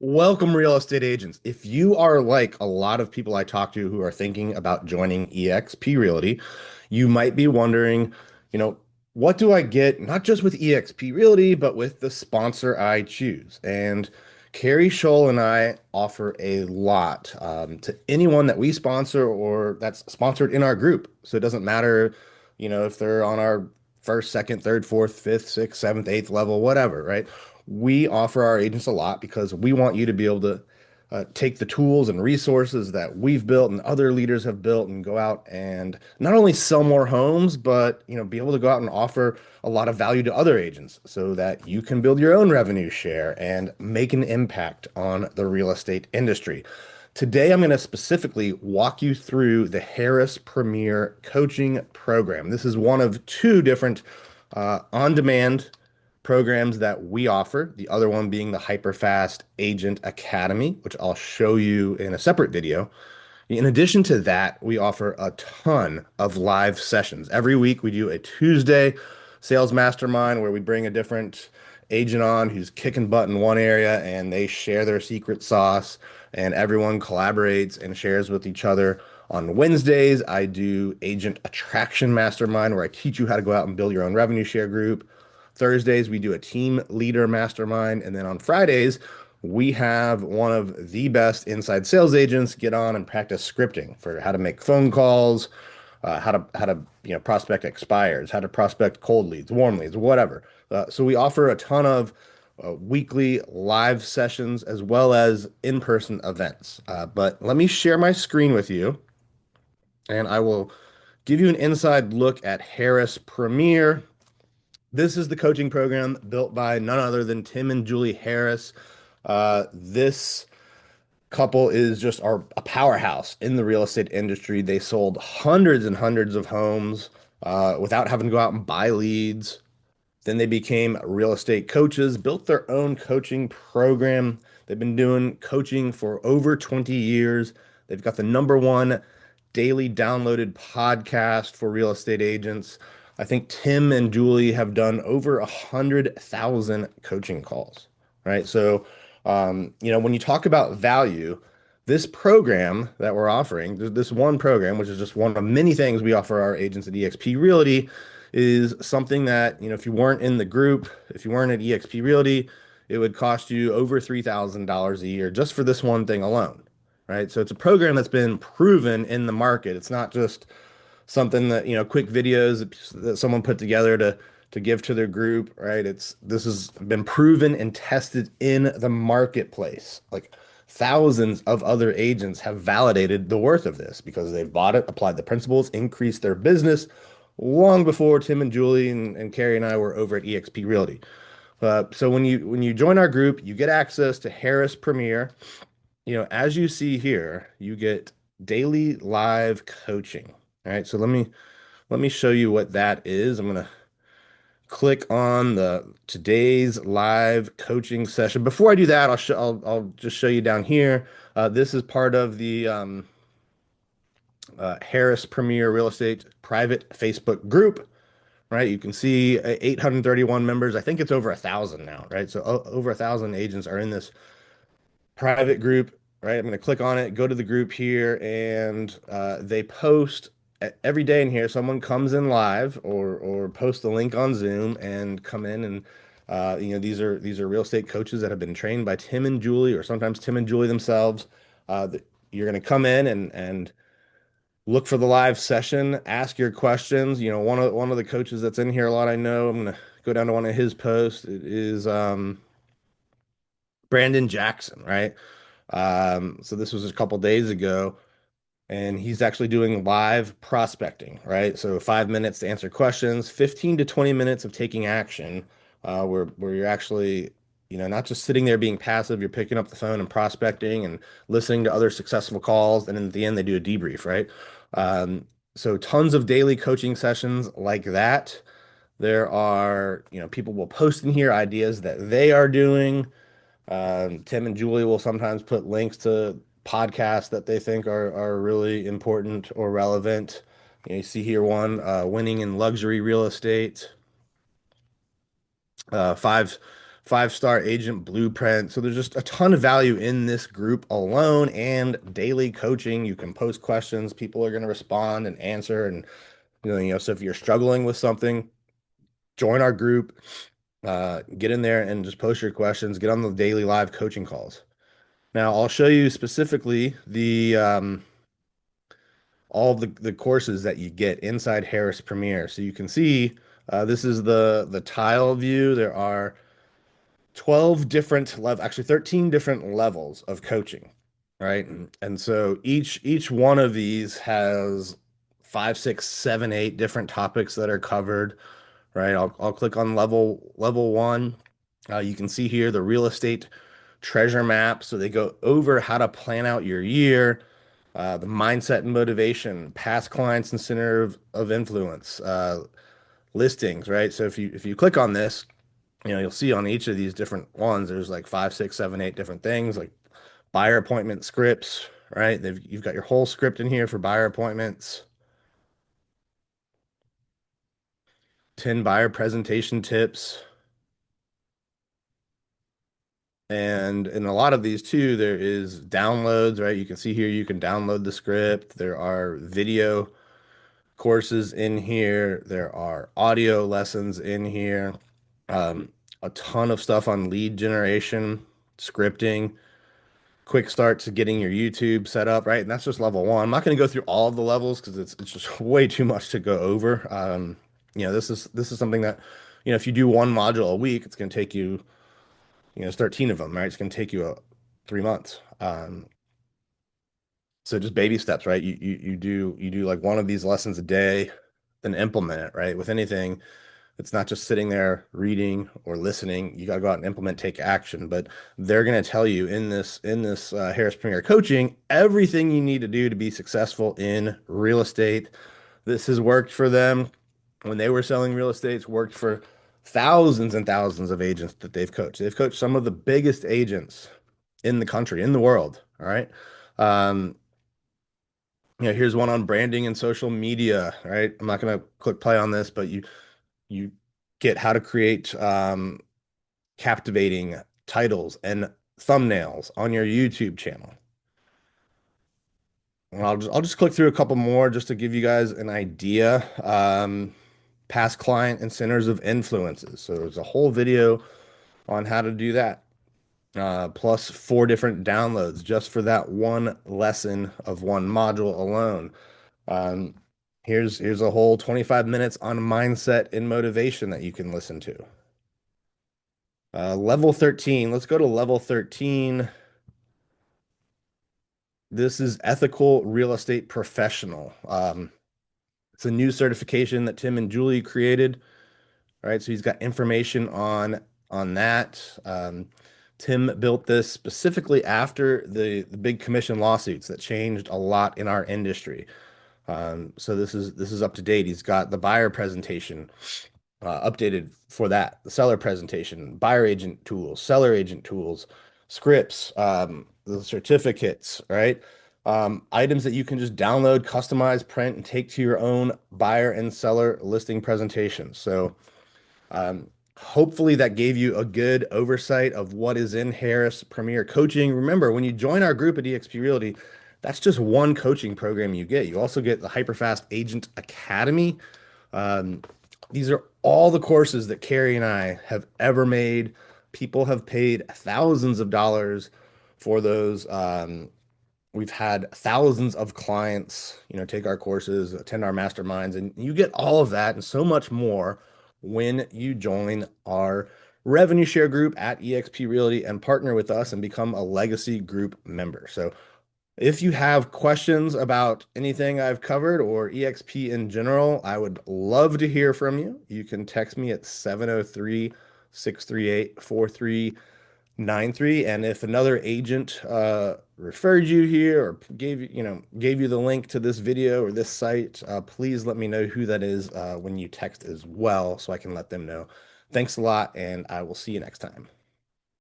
Welcome, real estate agents. If you are like a lot of people I talk to who are thinking about joining eXp Realty, you might be wondering, you know, what do I get not just with eXp Realty, but with the sponsor I choose? And Carrie Scholl and I offer a lot to anyone that we sponsor or that's sponsored in our group. So it doesn't matter, if they're on our first, second, third, fourth, fifth, sixth, seventh, eighth level, whatever, right? We offer our agents a lot because we want you to be able to take the tools and resources that we've built and other leaders have built and go out and not only sell more homes, but be able to go out and offer a lot of value to other agents so that you can build your own revenue share and make an impact on the real estate industry. Today, I'm going to specifically walk you through the Harris Premier Coaching Program. This is one of two different on-demand programs that we offer, the other one being the Hyperfast Agent Academy, which I'll show you in a separate video. In addition to that, we offer a ton of live sessions. Every week we do a Tuesday sales mastermind where we bring a different agent on who's kicking butt in one area and they share their secret sauce and everyone collaborates and shares with each other. On Wednesdays, I do agent attraction mastermind where I teach you how to go out and build your own revenue share group. Thursdays, we do a team leader mastermind. And then on Fridays, we have one of the best inside sales agents get on and practice scripting for how to make phone calls, how to prospect expires, how to prospect cold leads, warm leads, whatever. So we offer a ton of weekly live sessions as well as in-person events. But let me share my screen with you, and I will give you an inside look at Harris Premier. This is the coaching program built by none other than Tim and Julie Harris. This couple is just a powerhouse in the real estate industry. They sold hundreds and hundreds of homes without having to go out and buy leads. Then they became real estate coaches, built their own coaching program. They've been doing coaching for over 20 years. They've got the number one daily downloaded podcast for real estate agents. I think Tim and Julie have done over 100,000 coaching calls, right? So, when you talk about value, this program that we're offering, this one program, which is just one of many things we offer our agents at eXp Realty, is something that, if you weren't in the group, if you weren't at eXp Realty, it would cost you over $3,000 a year just for this one thing alone, right? So it's a program that's been proven in the market. It's not just something that, quick videos that someone put together to give to their group, right? This has been proven and tested in the marketplace. Like thousands of other agents have validated the worth of this because they've bought it, applied the principles, increased their business long before Tim and Julie and Carrie and I were over at eXp Realty. So when you join our group, you get access to Harris Premier. As you see here, you get daily live coaching. All right, so let me show you what that is. I'm gonna click on the today's live coaching session. Before I do that, I'll just show you down here. This is part of the Harris Premier Real Estate private Facebook group, right? You can see 831 members. I think it's over 1,000 now, right? So over 1,000 agents are in this private group, right? I'm going to click on it, go to the group here, and they post every day in here. Someone comes in live or post the link on Zoom and come in and these are real estate coaches that have been trained by Tim and Julie, or sometimes Tim and Julie themselves. You're going to come in and look for the live session, ask your questions. One of the coaches that's in here a lot, I know. I'm going to go down to one of his posts. It is Brandon Jackson, right? So this was a couple days ago, and he's actually doing live prospecting, right? So 5 minutes to answer questions, 15 to 20 minutes of taking action, where you're actually, not just sitting there being passive, you're picking up the phone and prospecting and listening to other successful calls, and then at the end they do a debrief, right? So tons of daily coaching sessions like that. There are, people will post in here ideas that they are doing. Tim and Julie will sometimes put links to podcasts that they think are really important or relevant. You see here one, winning in luxury real estate, five 5-star agent blueprint. So there's just a ton of value in this group alone and daily coaching. You can post questions, people are going to respond and answer. And, so if you're struggling with something, join our group, get in there and just post your questions, get on the daily live coaching calls. Now, I'll show you specifically all of the courses that you get inside Harris Premier. So you can see this is the tile view. There are 12 different actually 13 different levels of coaching, right? And so each one of these has five, six, seven, eight different topics that are covered, right? I'll click on level one. You can see here the real estate treasure map. So they go over how to plan out your year, the mindset and motivation, past clients and center of influence, listings, right? So if you click on this, you'll see on each of these different ones, there's like five, six, seven, eight different things like buyer appointment scripts, right? You've got your whole script in here for buyer appointments, 10 buyer presentation tips. And in a lot of these too, there is downloads, right? You can see here, you can download the script. There are video courses in here. There are audio lessons in here. Um, a ton of stuff on lead generation, scripting, quick start to getting your YouTube set up, right? And that's just level one. I'm not going to go through all of the levels because it's just way too much to go over. This is something that, if you do one module a week, it's going to take you, it's 13 of them, right? It's going to take you 3 months. So just baby steps, right? You do like one of these lessons a day, then implement it, right? With anything, it's not just sitting there reading or listening. You got to go out and implement, take action. But they're going to tell you in this Harris Premier coaching everything you need to do to be successful in real estate. This has worked for them when they were selling real estate. It's worked for thousands and thousands of agents that they've coached. They've coached some of the biggest agents in the country, in the world. All right. Um, here's one on branding and social media, right? I'm not going to click play on this, but you get how to create captivating titles and thumbnails on your YouTube channel. And I'll just click through a couple more just to give you guys an idea. Past client and centers of influences. So there's a whole video on how to do that. Plus 4 different downloads just for that one lesson of one module alone. Um, here's a whole 25 minutes on mindset and motivation that you can listen to. Level 13. Let's go to level 13. This is ethical real estate professional. It's a new certification that Tim and Julie created. All right, so he's got information on that. Tim built this specifically after the big commission lawsuits that changed a lot in our industry. So this is up to date. He's got the buyer presentation updated for that, the seller presentation, buyer agent tools, seller agent tools, scripts, the certificates, right? Items that you can just download, customize, print, and take to your own buyer and seller listing presentations. So hopefully that gave you a good oversight of what is in Harris Premier Coaching. Remember, when you join our group at eXp Realty, that's just one coaching program you get. You also get the Hyperfast Agent Academy. Um, these are all the courses that Carrie and I have ever made. People have paid thousands of dollars for those. We've had thousands of clients, take our courses, attend our masterminds, and you get all of that and so much more when you join our revenue share group at eXp Realty and partner with us and become a legacy group member. So if you have questions about anything I've covered or eXp in general, I would love to hear from you. You can text me at 703-638-4393. And if another agent referred you here or gave you the link to this video or this site, please let me know who that is when you text as well so I can let them know. Thanks a lot, and I will see you next time.